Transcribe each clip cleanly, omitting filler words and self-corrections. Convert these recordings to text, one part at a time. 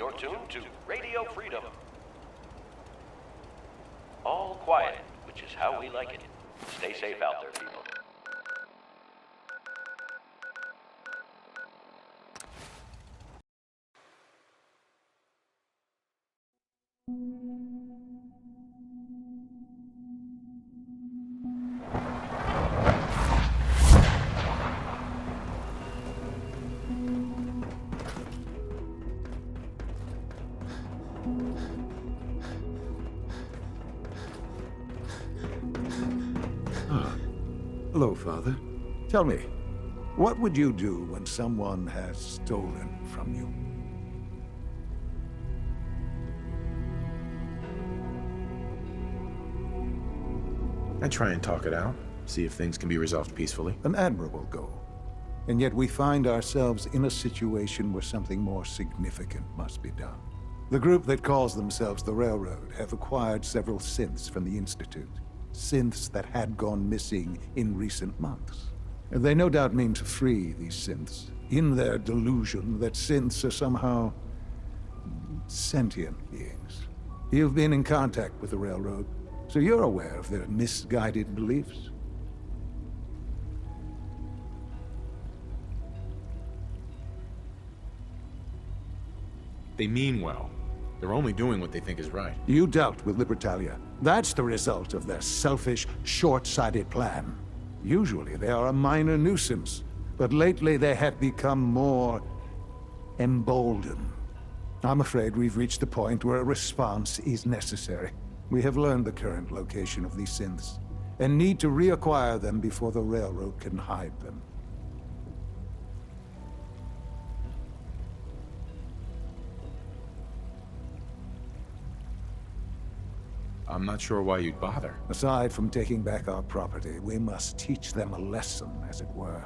You're tuned to Radio Freedom. All quiet, which is how we like it. Stay safe out there, people. Hello, Father. Tell me, what would you do when someone has stolen from you? I try and talk it out, see if things can be resolved peacefully. An admirable goal. And yet we find ourselves in a situation where something more significant must be done. The group that calls themselves the Railroad have acquired several synths from the Institute. Synths that had gone missing in recent months. They no doubt mean to free these synths, in their delusion that synths are somehow sentient beings. You've been in contact with the Railroad, so you're aware of their misguided beliefs. They mean well. They're only doing what they think is right. You dealt with Libertalia. That's the result of their selfish, short-sighted plan. Usually they are a minor nuisance, but lately they have become more emboldened. I'm afraid we've reached the point where a response is necessary. We have learned the current location of these synths, and need to reacquire them before the Railroad can hide them. I'm not sure why you'd bother. Aside from taking back our property, we must teach them a lesson, as it were.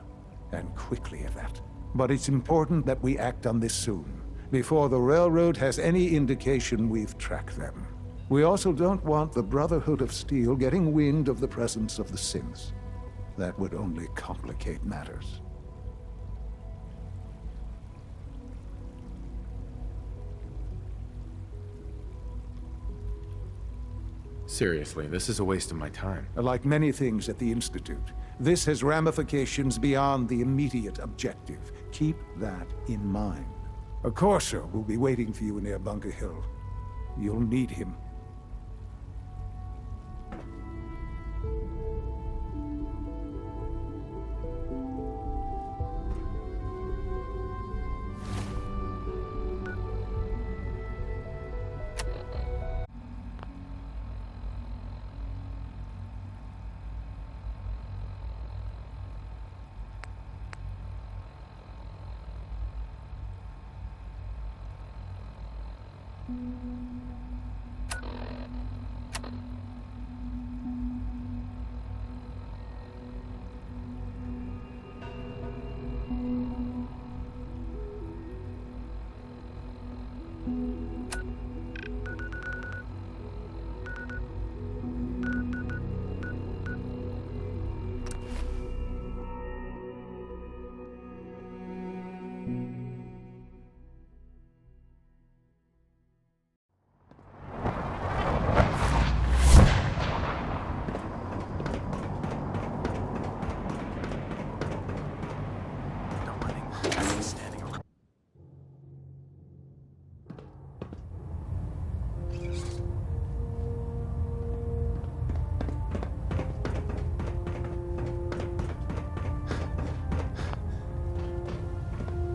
And quickly at that. But it's important that we act on this soon, before the Railroad has any indication we've tracked them. We also don't want the Brotherhood of Steel getting wind of the presence of the synths. That would only complicate matters. Seriously, this is a waste of my time. Like many things at the Institute, this has ramifications beyond the immediate objective. Keep that in mind. A Corso will be waiting for you near Bunker Hill. You'll need him.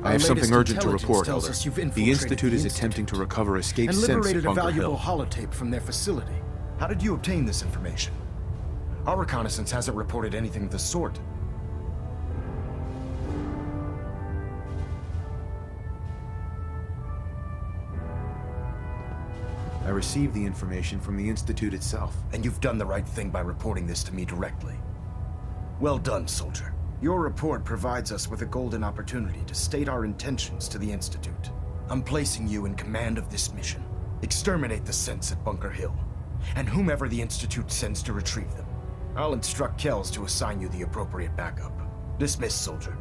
I have something urgent to report, Elder. The Institute is attempting to recover escaped synths at liberated a Bunker valuable Hill. holotape from their facility. How did you obtain this information? Our reconnaissance hasn't reported anything of the sort. I received the information from the Institute itself. And you've done the right thing by reporting this to me directly. Well done, soldier. Your report provides us with a golden opportunity to state our intentions to the Institute. I'm placing you in command of this mission. Exterminate the synths at Bunker Hill, and whomever the Institute sends to retrieve them. I'll instruct Kells to assign you the appropriate backup. Dismissed, soldier.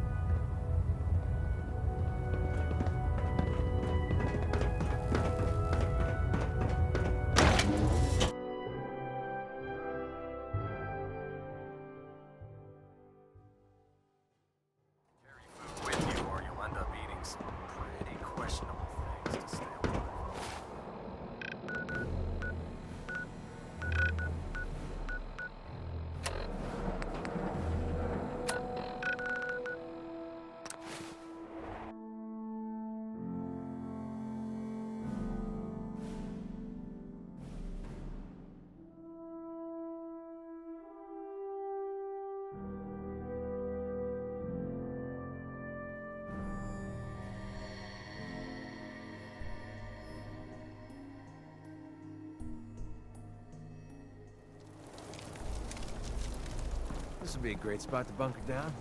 This would be a great spot to bunker down.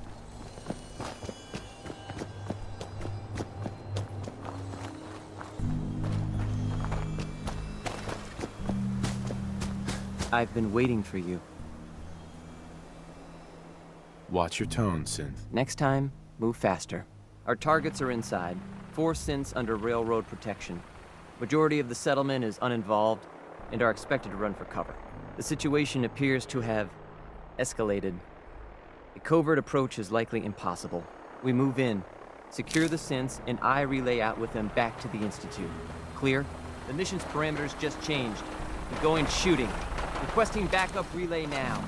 I've been waiting for you. Watch your tone, Synth. Next time, move faster. Our targets are inside. 4 synths under railroad protection. Majority of the settlement is uninvolved and are expected to run for cover. The situation appears to have escalated. A covert approach is likely impossible. We move in, secure the synths, and I relay out with them back to the Institute. Clear? The mission's parameters just changed. We're going shooting. Requesting backup relay now.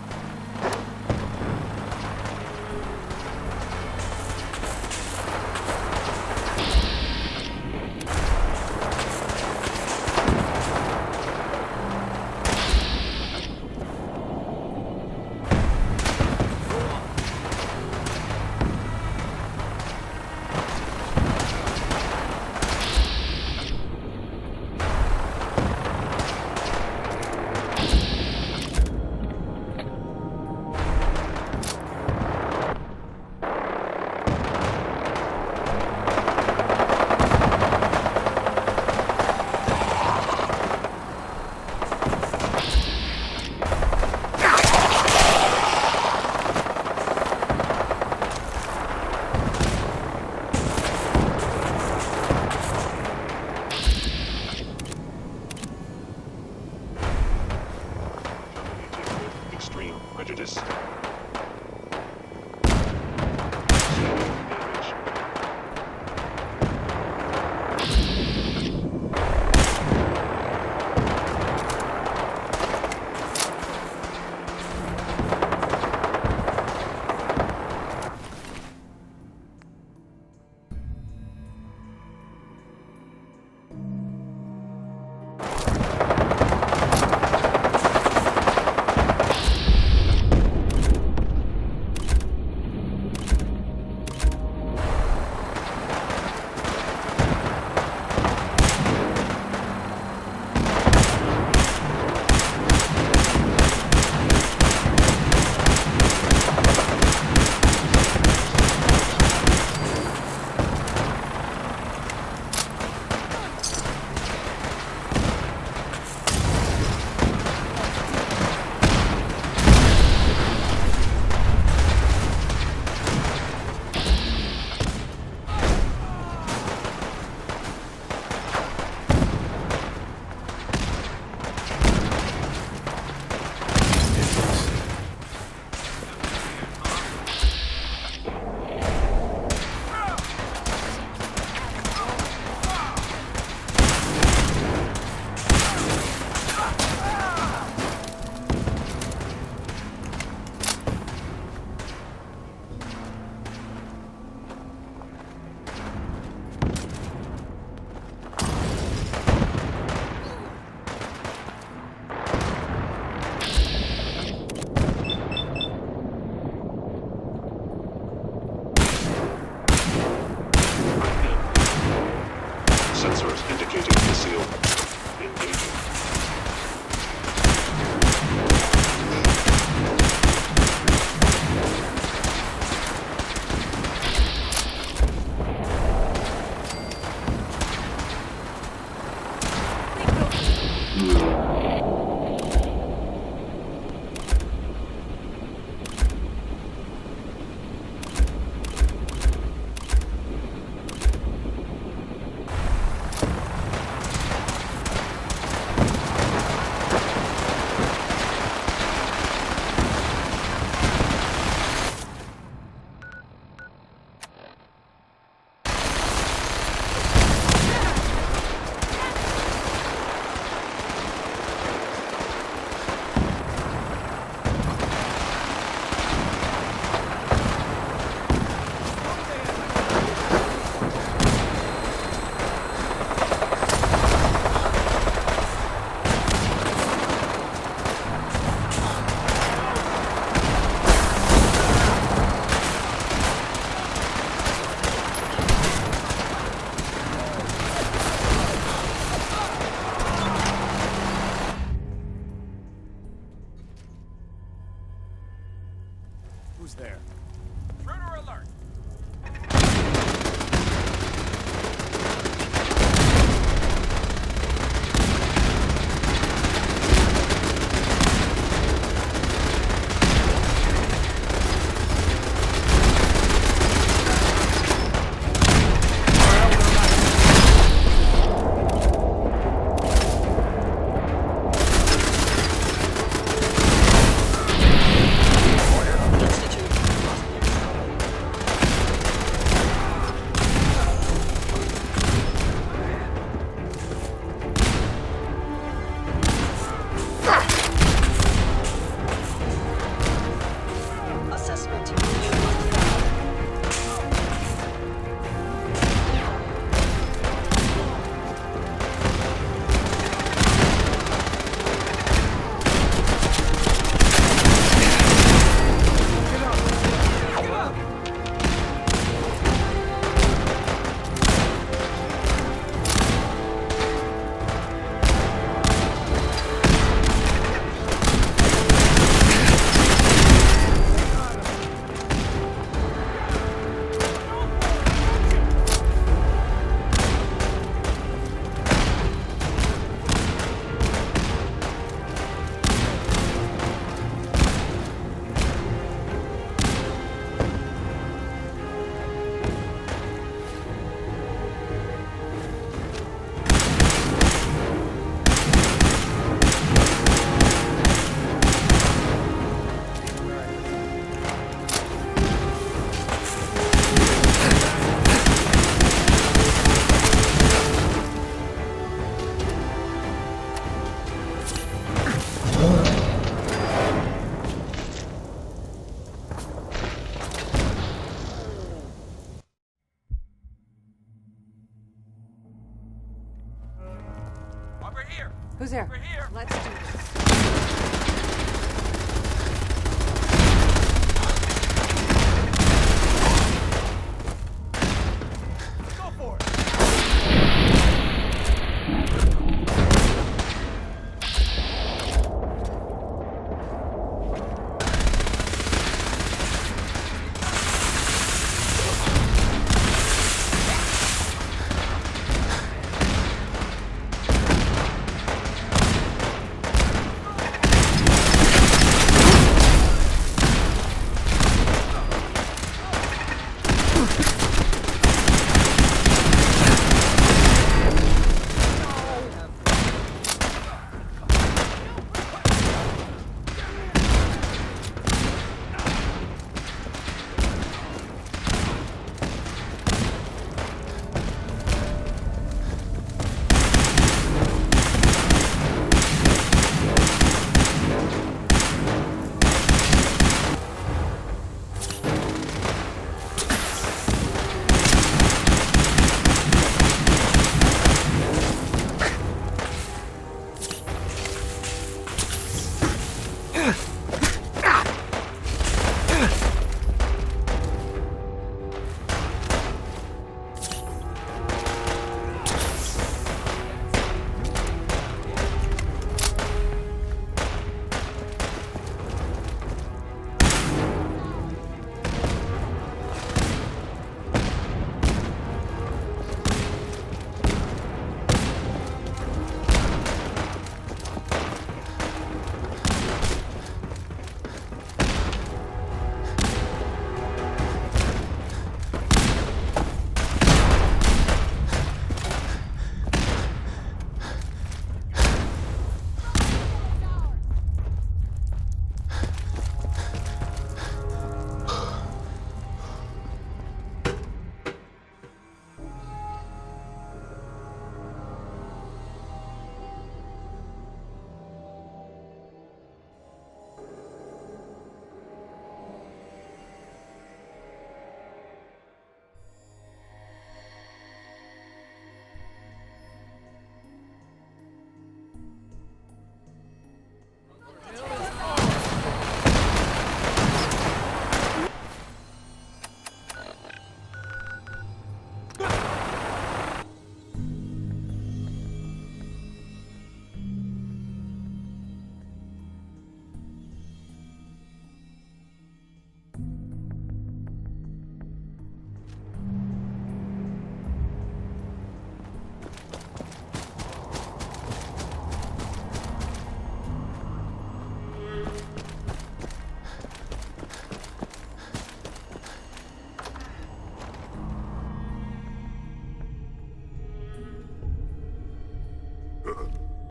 Who's there? Let's do this.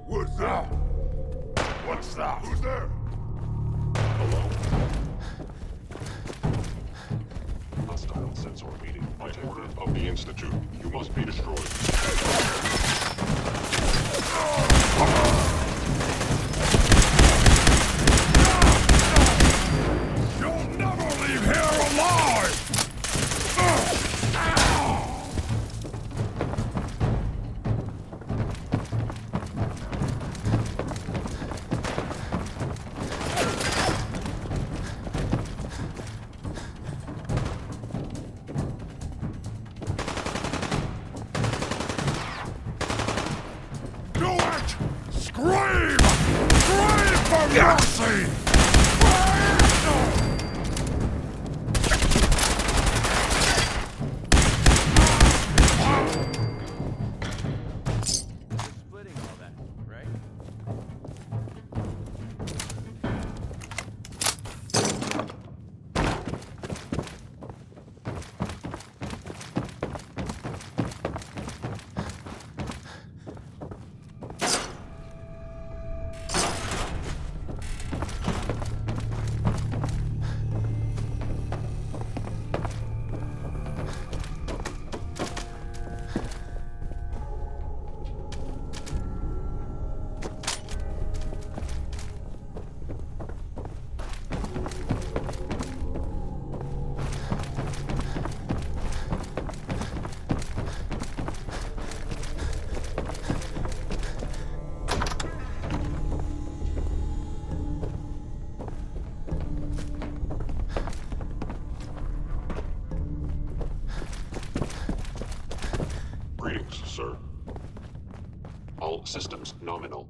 What's that? What's that? Who's there? Hello? Hostile sensor meeting. By order of the Institute, you must be destroyed. You'll never leave here alive! Scream! Scream for mercy! Splitting all that, right? Greetings, sir. All systems nominal.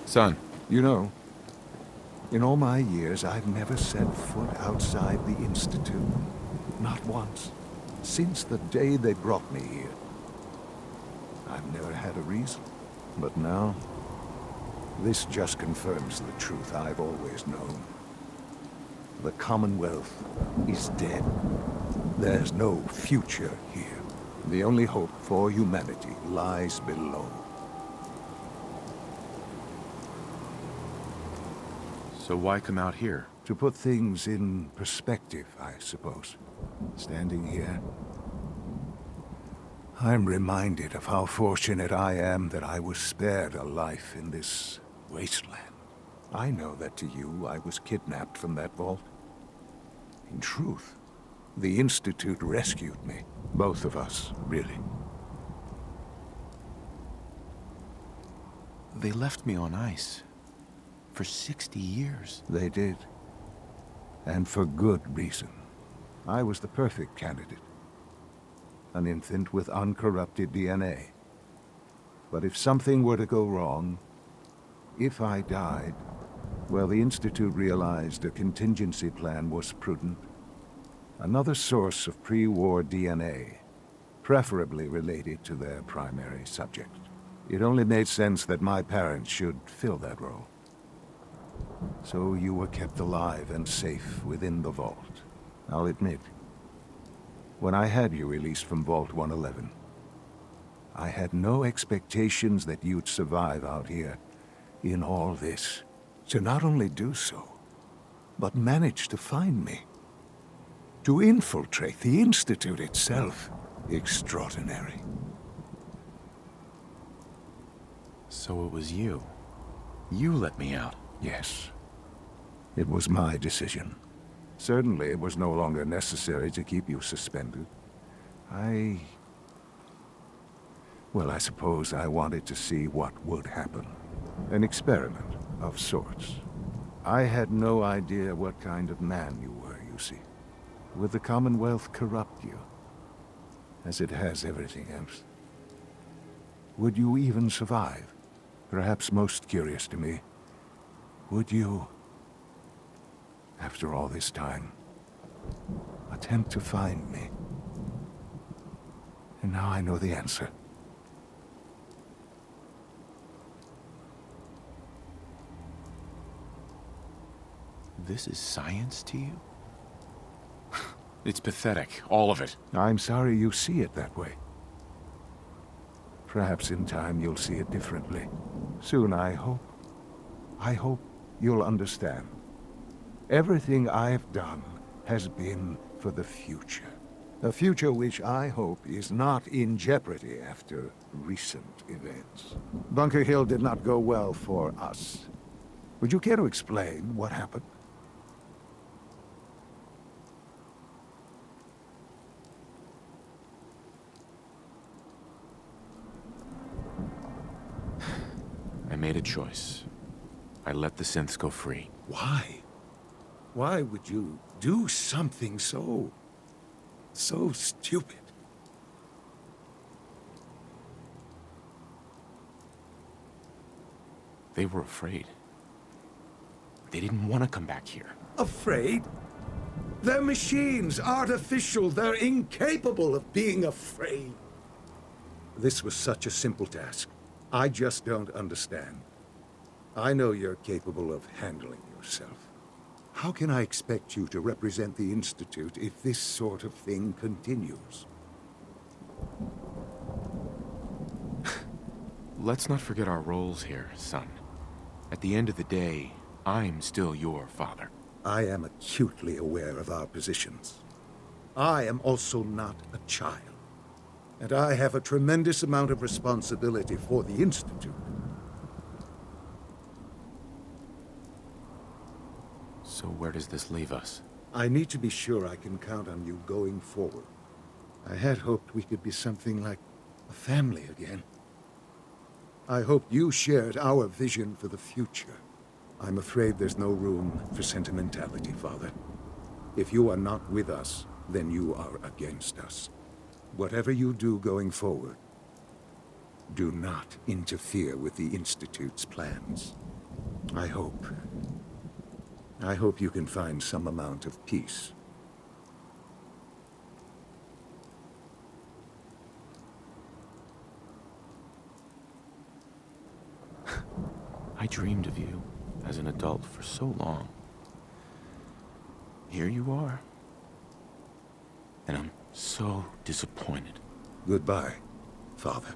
Son. You know, in all my years, I've never set foot outside the Institute. Not once. Since the day they brought me here. I've never had a reason. But now, this just confirms the truth I've always known. The Commonwealth is dead. There's no future here. The only hope for humanity lies below. So why come out here? To put things in perspective, I suppose. Standing here, I'm reminded of how fortunate I am that I was spared a life in this wasteland. I know that to you, I was kidnapped from that vault. In truth, the Institute rescued me. Both of us, really. They left me on ice. For 60 years. They did. And for good reason. I was the perfect candidate. An infant with uncorrupted DNA. But if something were to go wrong, if I died, well, the Institute realized a contingency plan was prudent. Another source of pre-war DNA, preferably related to their primary subject. It only made sense that my parents should fill that role. So you were kept alive and safe within the vault. I'll admit, when I had you released from Vault 111, I had no expectations that you'd survive out here in all this. To not only do so, but manage to find me. To infiltrate the Institute itself. Extraordinary. So it was you. You let me out. Yes. It was my decision. Certainly it was no longer necessary to keep you suspended. Well, I suppose I wanted to see what would happen. An experiment of sorts. I had no idea what kind of man you were, you see. Would the Commonwealth corrupt you? As it has everything else? Would you even survive? Perhaps most curious to me, would you, after all this time, attempt to find me? And now I know the answer. This is science to you? It's pathetic, all of it. I'm sorry you see it that way. Perhaps in time you'll see it differently. Soon, I hope. I hope you'll understand. Everything I've done has been for the future. A future which I hope is not in jeopardy after recent events. Bunker Hill did not go well for us. Would you care to explain what happened? I made a choice. I let the synths go free. Why? Why would you do something so stupid? They were afraid. They didn't want to come back here. Afraid? They're machines, artificial. They're incapable of being afraid. This was such a simple task. I just don't understand. I know you're capable of handling yourself. How can I expect you to represent the Institute if this sort of thing continues? Let's not forget our roles here, son. At the end of the day, I'm still your father. I am acutely aware of our positions. I am also not a child. And I have a tremendous amount of responsibility for the Institute. So where does this leave us? I need to be sure I can count on you going forward. I had hoped we could be something like a family again. I hoped you shared our vision for the future. I'm afraid there's no room for sentimentality, Father. If you are not with us, then you are against us. Whatever you do going forward, do not interfere with the Institute's plans. I hope you can find some amount of peace. I dreamed of you as an adult for so long. Here you are. And I'm so disappointed. Goodbye, Father.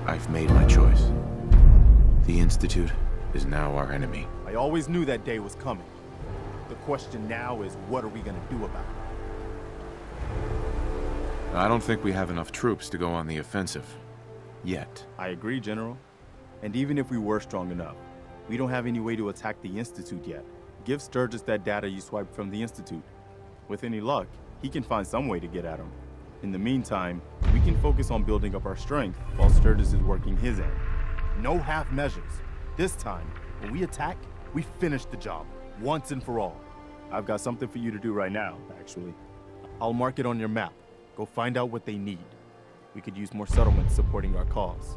I've made my choice. The Institute is now our enemy. I always knew that day was coming. The question now is, what are we gonna do about it? I don't think we have enough troops to go on the offensive. Yet. I agree, General. And even if we were strong enough, we don't have any way to attack the Institute yet. Give Sturgis that data you swiped from the Institute. With any luck, he can find some way to get at him. In the meantime, we can focus on building up our strength while Sturgis is working his end. No half measures. This time, when we attack, we finish the job, once and for all. I've got something for you to do right now, actually. I'll mark it on your map. Go find out what they need. We could use more settlements supporting our cause.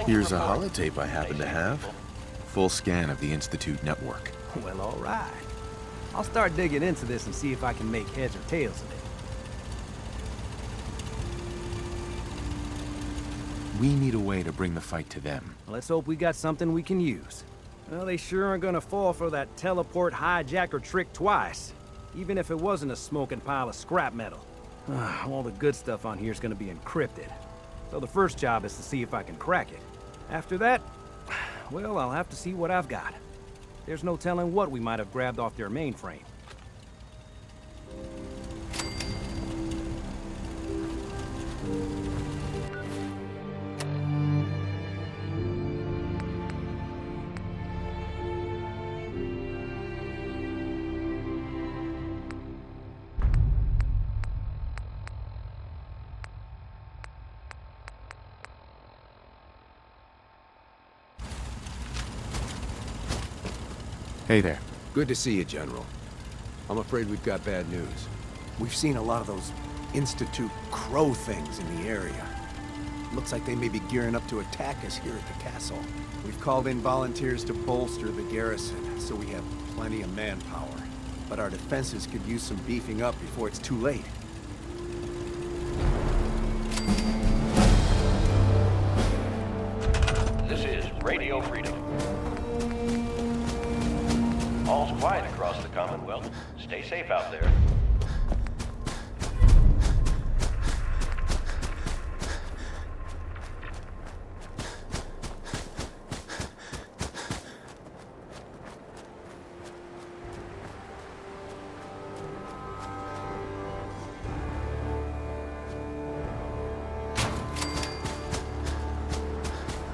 Here's a holotape I happen to have. Full scan of the Institute network. Well, all right. I'll start digging into this and see if I can make heads or tails of it. We need a way to bring the fight to them. Let's hope we got something we can use. Well, they sure aren't gonna fall for that teleport hijacker trick twice. Even if it wasn't a smoking pile of scrap metal. All the good stuff on here is gonna be encrypted. So the first job is to see if I can crack it. After that, well, I'll have to see what I've got. There's no telling what we might have grabbed off their mainframe. Hey there. Good to see you, General. I'm afraid we've got bad news. We've seen a lot of those Institute crow things in the area. Looks like they may be gearing up to attack us here at the castle. We've called in volunteers to bolster the garrison, so we have plenty of manpower. But our defenses could use some beefing up before it's too late. This is Radio Freedom. All's quiet across the Commonwealth. Stay safe out there.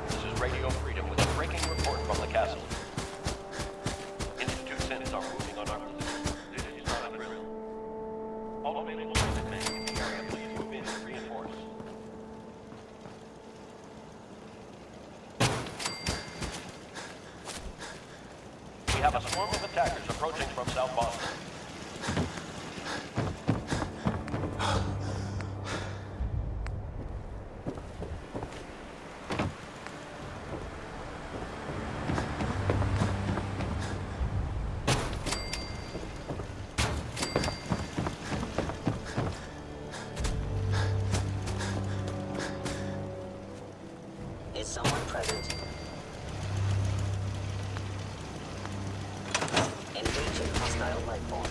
This is Radio Freedom with a breaking report from the castle. Institute synths are moving on our position. This is not a drill. All available men in the area, please move in to reinforce. We have a swarm of attackers approaching from South Boston. Is someone present? Engaging hostile life form.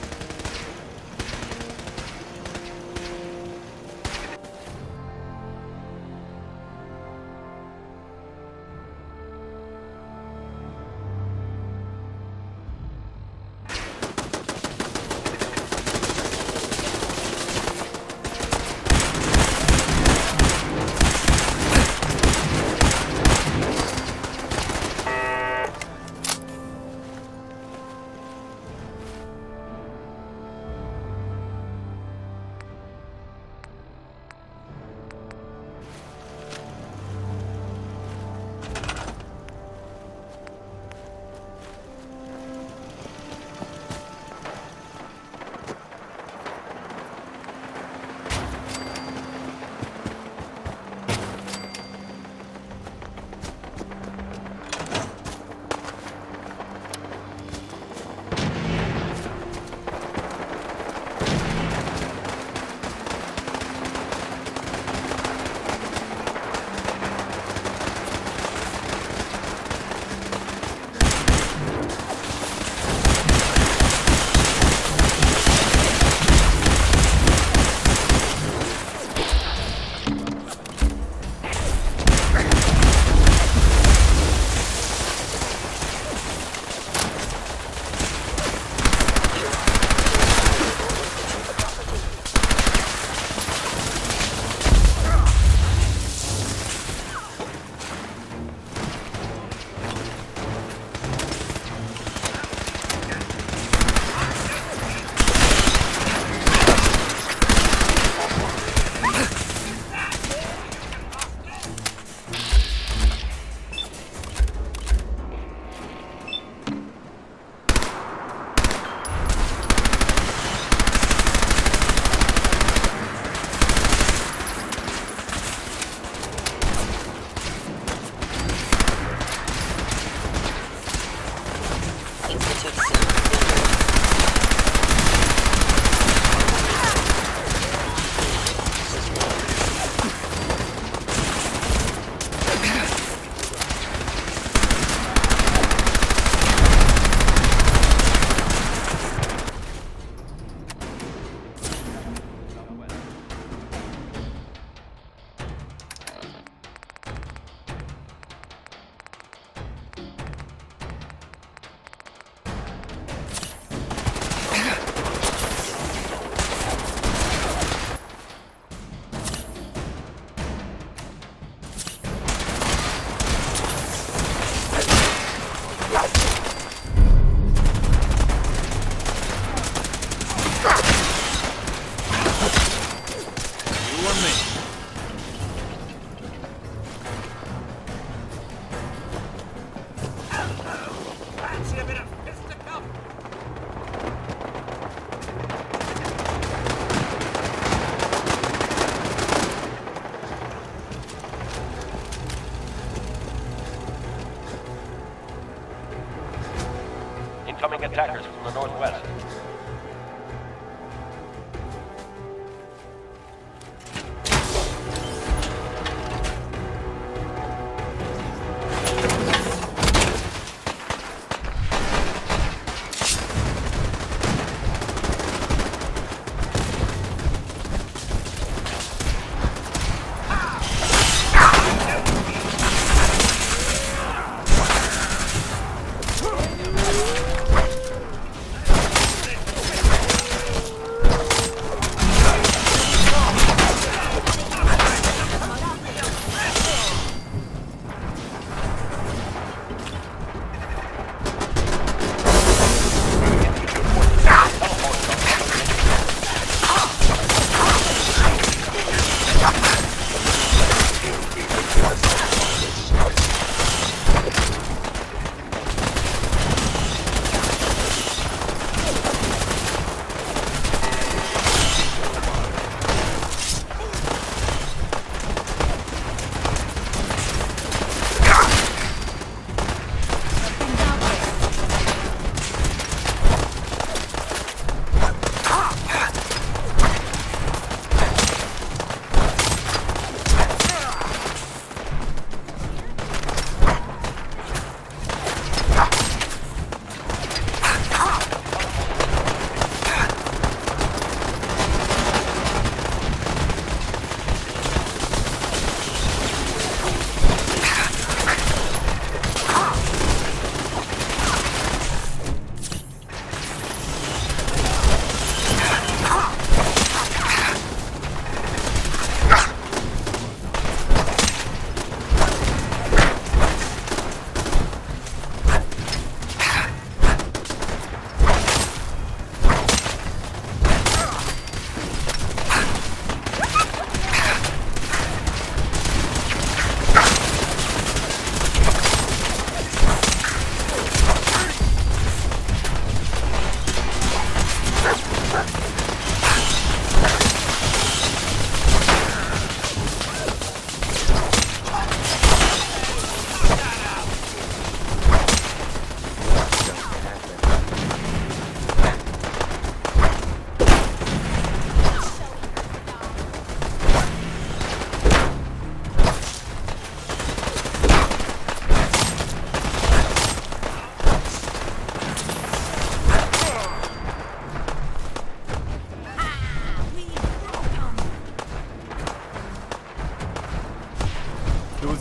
west.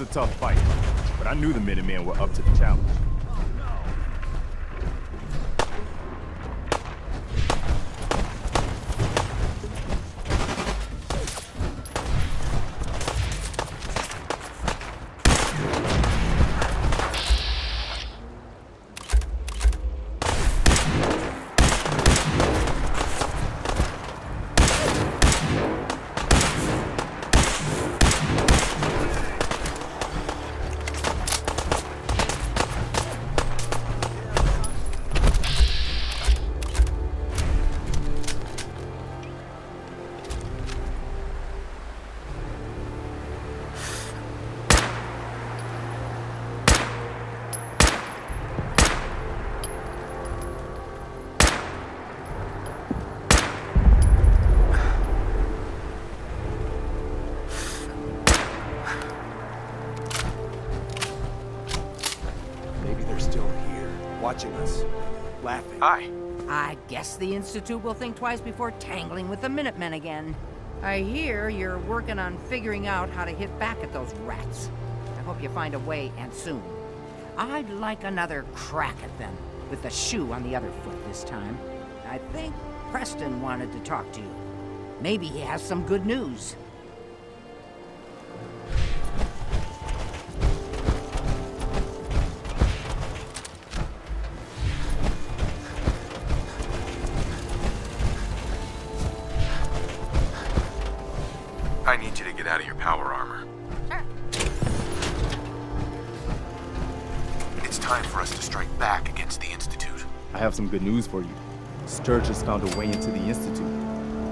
Tough fight, but I knew the Minutemen were up to the challenge. Watching us, laughing. Hi. I guess the Institute will think twice before tangling with the Minutemen again. I hear you're working on figuring out how to hit back at those rats. I hope you find a way, and soon. I'd like another crack at them, with the shoe on the other foot this time. I think Preston wanted to talk to you. Maybe he has some good news. I need you to get out of your power armor. It's time for us to strike back against the Institute. I have some good news for you. Sturge has found a way into the Institute.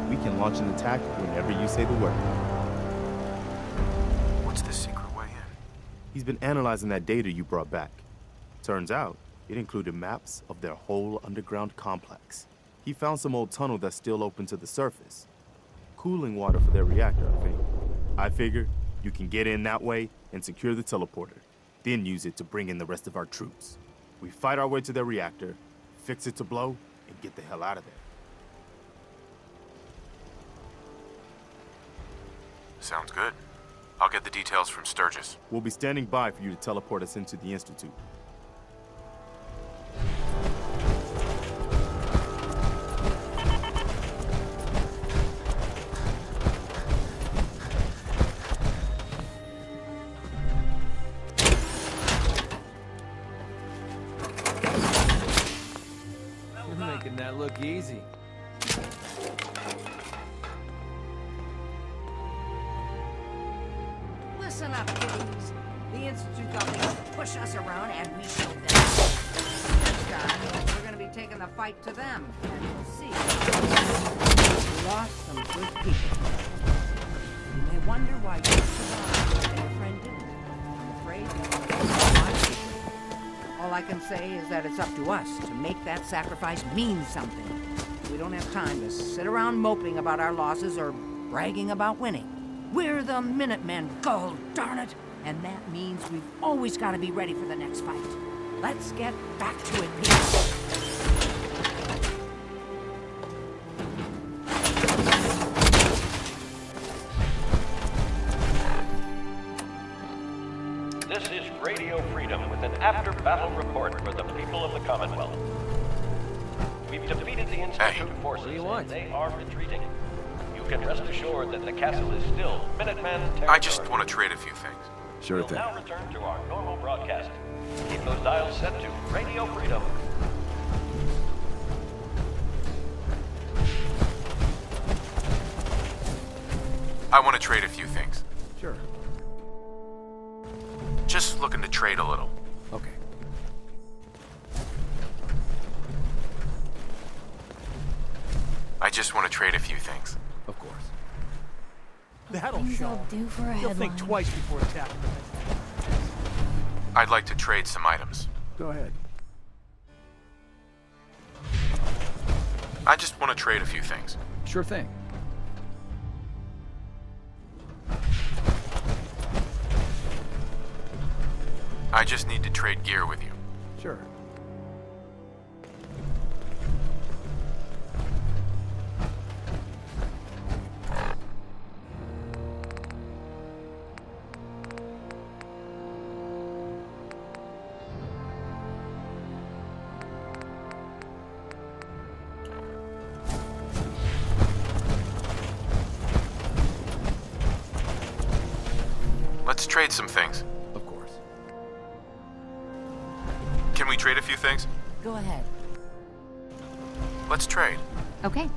We can launch an attack whenever you say the word. What's the secret way in? He's been analyzing that data you brought back. Turns out, It included maps of their whole underground complex. He found some old tunnel that's still open to the surface. Cooling water for their reactor, I think. I figure you can get in that way and secure the teleporter, then use it to bring in the rest of our troops. We fight our way to their reactor, fix it to blow, and get the hell out of there. Sounds good. I'll get the details from Sturgis. We'll be standing by for you to teleport us into the Institute. You're making that look easy. Listen up, kiddies. The Institute got me to push us around, and we showed them. This time, we're gonna be taking the fight to them, and we'll see. We lost some good people. You may wonder why you survived and your friend didn't. I'm afraid that's my secret. All I can say is that it's up to us to make that sacrifice mean something. We don't have time to sit around moping about our losses or bragging about winning. We're the Minutemen, gold darn it! And that means we've always got to be ready for the next fight. Let's get back to it, people. This is Radio Freedom with an after-battle report for the people of the Commonwealth. We've defeated the Institute forces, and they are retreating. You can rest assured that the castle is still Minuteman territory. I just want to trade a few things. Sure We'll thing. now return to our normal broadcast. Keep those dials set to Radio Freedom. I want to trade a few things. Sure. Just looking to trade a little. Okay. I just want to trade a few things. Of course. That'll Things show. I'll do for a You'll headline. think twice before attacking. I'd like to trade some items. Go ahead. I just want to trade a few things. Sure thing. I just need to trade gear with you. Sure. Let's trade some things. Of course. Can we trade a few things? Go ahead. Let's trade. Okay.